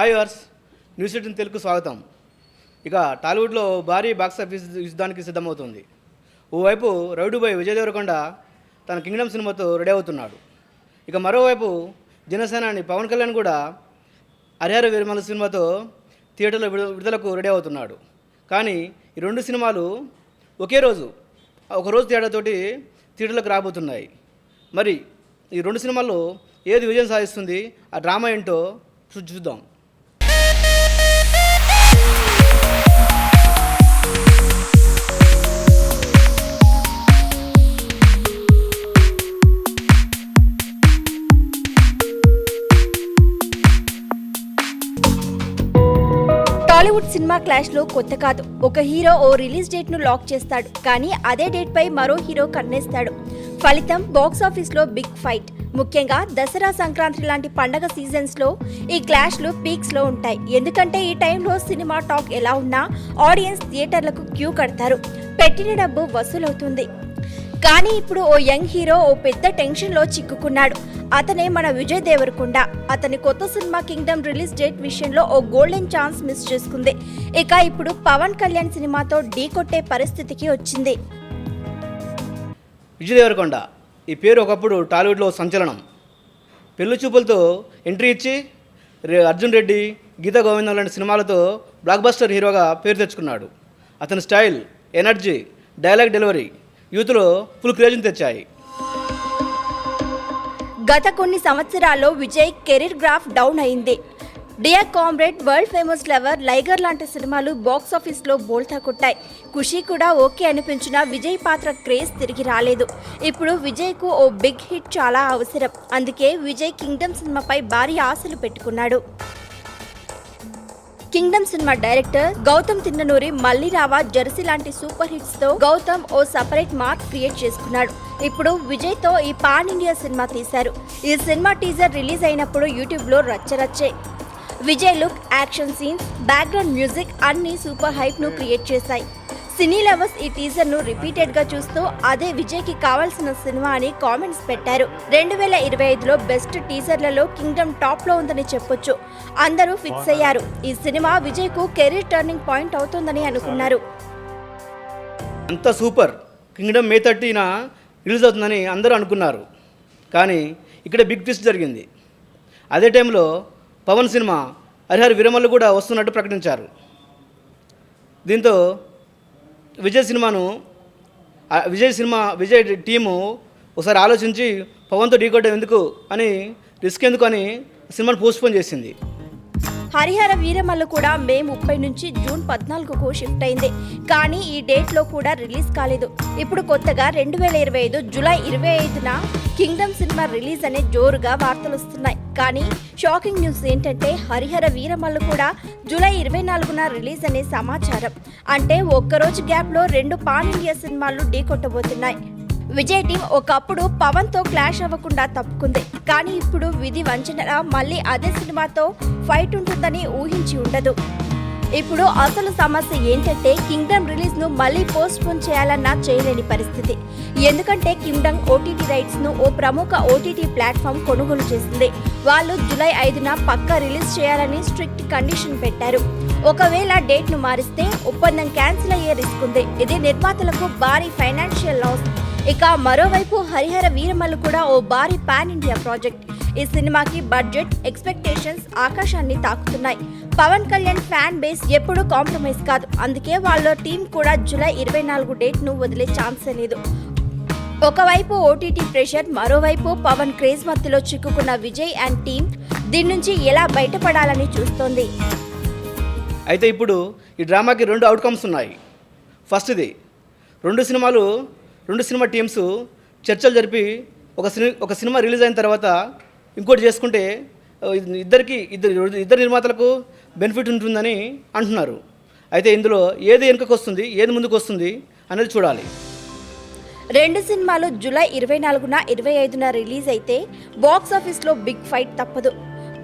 Hi verse news 18 Telugu స్వాగతం. ఇక టాలీవుడ్లో భారీ బాక్సాఫీస్ యుద్ధానికి సిద్ధమవుతుంది. ఓవైపు రౌడీబాయ్ విజయ్ దేవరకొండ తన కింగ్డమ్ సినిమాతో రెడీ అవుతున్నాడు. ఇక మరోవైపు జనసేనాని పవన్ కళ్యాణ్ కూడా హరిహర వీరమల్ల సినిమాతో థియేటర్లో విడుదలకు రెడీ అవుతున్నాడు. కానీ ఈ రెండు సినిమాలు ఒకే రోజు ఒకరోజు తేడాతోటి థియేటర్లకు రాబోతున్నాయి. మరి ఈ రెండు సినిమాల్లో ఏది విజయం సాధిస్తుంది, ఆ డ్రామా ఏంటో చూద్దాం. టాలీవుడ్ సినిమా క్లాష్ లో కొత్త కాదు. ఒక హీరో ఓ రిలీజ్ డేట్ ను లాక్ చేస్తాడు, కానీ అదే డేట్ పై మరో హీరో కన్నేస్తాడు. ఫలితం బాక్స్ ఆఫీస్ లో బిగ్ ఫైట్. ముఖ్యంగా దసరా, సంక్రాంతి లాంటి పండగ సీజన్స్ లో ఈ క్లాష్ లు పీక్స్ లో ఉంటాయి. ఎందుకంటే ఈ టైంలో సినిమా టాక్ ఎలా ఉన్నా ఆడియన్స్ థియేటర్లకు క్యూ కడతారు, పెట్టిన డబ్బు వసూలవుతుంది. కానీ ఇప్పుడు ఓ యంగ్ హీరో ఓ పెద్ద టెన్షన్ లో చిక్కుకున్నాడు. అతనే మన విజయ్ దేవరకొండ. అతని కొత్త సినిమా కింగ్డమ్ రిలీజ్ డేట్ విషయంలో ఓ గోల్డెన్ ఛాన్స్ మిస్ చేసుకుంది. ఇక ఇప్పుడు పవన్ కళ్యాణ్ సినిమాతో ఢీ కొట్టే పరిస్థితికి వచ్చింది. విజయ్ దేవరకొండ ఈ పేరు ఒకప్పుడు టాలీవుడ్లో సంచలనం. పెళ్లి చూపులతో ఎంట్రీ ఇచ్చి అర్జున్ రెడ్డి, గీతా గోవిందం లాంటి సినిమాలతో బ్లాక్ బస్టర్ హీరోగా పేరు తెచ్చుకున్నాడు. అతని స్టైల్, ఎనర్జీ, డైలాగ్ డెలివరీ యూత్లో ఫుల్ క్రేజ్ని తెచ్చాయి. గత కొన్ని సంవత్సరాల్లో విజయ్ కెరీర్ గ్రాఫ్ డౌన్ అయింది. Dear comrade, world famous lover, Liger లాంటి సినిమాలు బాక్స్ ఆఫీస్ లో బోల్తా కొట్టాయి. ఖుషి కూడా ఓకే అనిపించిన విజయ్ పాత్ర క్రేజ్ తిరిగి రాలేదు. ఇప్పుడు విజయ్ కు ఓ బిగ్ హిట్ చాలా అవసరం. అందుకే విజయ్ కింగ్డమ్ సినిమాపై భారీ ఆశలు పెట్టుకున్నాడు. కింగ్డమ్ సినిమా డైరెక్టర్ గౌతమ్ తిన్ననూరి మళ్ళీ రావా, జెర్సీ లాంటి సూపర్ హిట్స్ తో గౌతమ్ ఓ సపరేట్ మార్క్ క్రియేట్ చేసుకున్నాడు. ఇప్పుడు విజయ్ తో ఈ పాన్ ఇండియా సినిమా తీశారు. ఈ సినిమా టీజర్ రిలీజ్ అయినప్పుడు యూట్యూబ్ లో రచ్చరచ్చే. Vijay look, action scenes, background music అన్ని సూపర్ హైప్ ను క్రియేట్ చేశాయి. సినీ లవర్స్ ఈ టీజర్ ను రిపీటెడ్ గా చూస్తూ అదే విజయ్ కి కావాల్సిన సినిమా అని కామెంట్స్ పెట్టారు. 2025లో బెస్ట్ టీజర్లలో కింగ్డమ్ టాప్ లో ఉందని చెప్పొచ్చు. అందరూ ఫిక్స్ అయ్యారు. ఈ సినిమా విజయ్ కు కెరీర్ టర్నింగ్ పాయింట్ అవుతుందని అనుకున్నారు. అంత సూపర్ కింగ్డమ్ మే 30న రిలీజ్ అవుతుందని అందరూ అనుకున్నారు. కానీ ఇక్కడ బిగ్ ట్విస్ట్ జరిగింది. అదే టైంలో పవన్ సినిమా హరిహర వీరమల్లు కూడా వస్తున్నట్టు ప్రకటించారు. దీంతో విజయ్ టీము ఒకసారి ఆలోచించి పవన్తో ఢీకొట్టడం ఎందుకు అని, రిస్క్ ఎందుకు అని సినిమాను పోస్ట్పోన్ చేసింది. హరిహర వీరమల్లు కూడా మే 30 నుంచి జూన్ 14కు షిఫ్ట్ అయింది. కానీ ఈ డేట్ లో కూడా రిలీజ్ కాలేదు. ఇప్పుడు కొత్తగా 2025 జూలై 25న కింగ్డమ్ సినిమా రిలీజ్ అనే జోరుగా వార్తలు వస్తున్నాయి. కానీ షాకింగ్ న్యూస్ ఏంటంటే హరిహర వీరమల్లు కూడా జూలై 24న రిలీజ్ అనే సమాచారం. అంటే ఒక్కరోజు గ్యాప్ లో రెండు పాన్ ఇండియా సినిమాలు ఢీ కొట్టబోతున్నాయి. విజయ్ టీం ఒకప్పుడు పవన్ తో క్లాష్ అవ్వకుండా తప్పుకుంది. కానీ ఇప్పుడు విధి వంచనగా మళ్ళీ అదే సినిమాతో ఫైట్ ఉంటుందని ఊహించి ఉండదు. ఇప్పుడు అసలు సమస్య ఏంటంటే కింగ్డమ్ రిలీజ్ ను మళ్ళీ పోస్ట్ పోన్ చేయాలన్నా చేయలేని పరిస్థితి. ఎందుకంటే కింగ్డమ్ ఓటీటీ రైట్స్ ను ఓ ప్రముఖ ఓటీటీ ప్లాట్ఫామ్ కొనుగోలు చేసింది. వాళ్ళు జూలై 5న పక్కా రిలీజ్ చేయాలని స్ట్రిక్ట్ కండిషన్ పెట్టారు. ఒకవేళ డేట్ ను మారిస్తే ఒప్పందం క్యాన్సిల్ అయ్యే రిస్క్ ఉంది. ఇది నిర్మాతలకు భారీ ఫైనాన్షియల్ లాస్. ఇక మరోవైపు హరిహర వీరమల్లు కూడా ఓ భారీ పాన్ ఇండియా ప్రాజెక్ట్. ఈ సినిమాకి బడ్జెట్, ఎక్స్పెక్టేషన్స్ ఆకాశాన్ని తాకుతున్నాయి. పవన్ కళ్యాణ్ ఫ్యాన్ బేస్ ఎప్పుడూ కాంప్రమైజ్ కాదు. అందుకే వాళ్ళ టీం కూడా జూలై 24 డేట్ ను వదిలే ఛాన్సే లేదు. ఒకవైపు ఓటీటీ ప్రెషర్, మరోవైపు పవన్ క్రేజ్ మధ్యలో చిక్కుకున్న విజయ్ అండ్ టీం దీని నుంచి ఎలా బయటపడాలని చూస్తోంది. అయితే ఇప్పుడు ఈ డ్రామాకి రెండు అవుట్కమ్స్ ఉన్నాయి. ఫస్ట్ది, రెండు సినిమా టీమ్స్ చర్చలు జరిపి ఒక సినిమా రిలీజ్ అయిన తర్వాత ఇంకోటి చేసుకుంటే ఇద్దరు నిర్మాతలకు బెనిఫిట్ ఉంటుందని అంటున్నారు. అయితే ఇందులో ఏది వెనుకకు వస్తుంది, ఏది ముందుకు వస్తుంది అనేది చూడాలి. రెండు సినిమాలు జూలై 24న 25న రిలీజ్ అయితే బాక్స్ ఆఫీస్ లో బిగ్ ఫైట్ తప్పదు.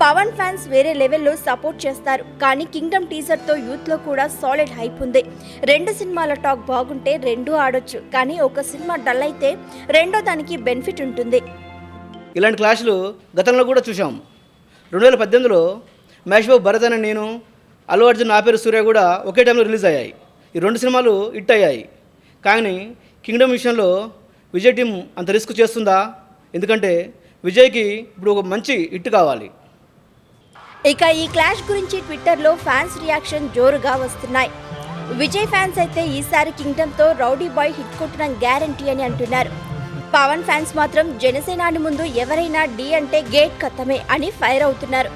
పవన్ ఫ్యాన్స్ వేరే లెవెల్లో సపోర్ట్ చేస్తారు. కానీ కింగ్డమ్ టీజర్ తో యూత్ లో కూడా సాలిడ్ హైప్ ఉంది. రెండు సినిమాల టాక్ బాగుంటే రెండు ఆడొచ్చు. కానీ ఒక సినిమా డల్ అయితే రెండో దానికి బెనిఫిట్ ఉంటుంది. ఇలాంటి క్లాషులు గతంలో కూడా చూసాం. 2018లో మహేష్ బాబు భరత్ అనే నేను, అల్లు అర్జున్ నా పేరు సూర్య కూడా ఒకే టైంలో రిలీజ్ అయ్యాయి. ఈ 2 సినిమాలు హిట్ అయ్యాయి. కానీ కింగ్డమ్ విషయంలో విజయ్ టీం అంత రిస్క్ చేస్తుందా? ఎందుకంటే విజయ్కి ఇప్పుడు ఒక మంచి హిట్ కావాలి. ఇక ఈ క్లాష్ గురించి ట్విట్టర్లో ఫ్యాన్స్ రియాక్షన్ జోరుగా వస్తున్నాయి. విజయ్ ఫ్యాన్స్ అయితే ఈసారి కింగ్డమ్తో రౌడీ బాయ్ హిట్ కొట్టడం గ్యారంటీ అని అంటున్నారు. పవన్ ఫ్యాన్స్ మాత్రం జనసేనాని ముందు ఎవరైనా డి అంటే గేట్ కత్తమే అని ఫైర్ అవుతున్నారు.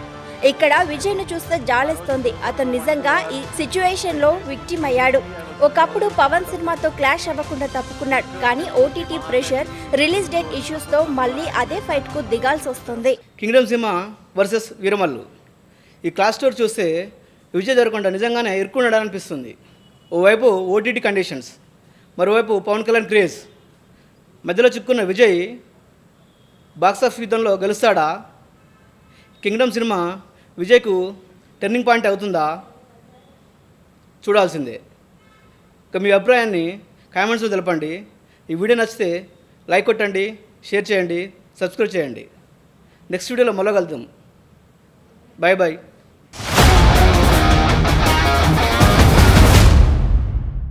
ఇక్కడ విజయ్ను చూస్తే జాలేస్తోంది. అతను నిజంగా ఈ సిచ్యువేషన్లో విక్టిమ్ అయ్యాడు. ఒకప్పుడు పవన్ సినిమాతో క్లాష్ అవ్వకుండా తప్పుకున్నాడు. కానీ ఓటీటీ ప్రెషర్, రిలీజ్ డేట్ ఇష్యూస్తో మళ్ళీ అదే ఫైట్కు దిగాల్సి వస్తుంది. కింగ్డమ్ సినిమా వర్సెస్ వీరమల్లు ఈ క్లాస్ స్టోర్ చూస్తే విజయ్ దేవరకొండ నిజంగానే ఇరుక్కున్నాడు అనిపిస్తుంది. ఓవైపు ఓటీటీ కండిషన్స్, మరోవైపు పవన్ కళ్యాణ్ క్రేజ్, మధ్యలో చిక్కున్న విజయ్ బాక్సాఫీస్ యుద్ధంలో గెలుస్తాడా? కింగ్డమ్ సినిమా విజయ్కు టర్నింగ్ పాయింట్ అవుతుందా? చూడాల్సిందే. ఇక మీ అభిప్రాయాన్ని కామెంట్స్లో తెలపండి. ఈ వీడియో నచ్చితే లైక్ కొట్టండి, షేర్ చేయండి, సబ్స్క్రైబ్ చేయండి. నెక్స్ట్ వీడియోలో మళ్ళీ కలుద్దాం. Bye bye.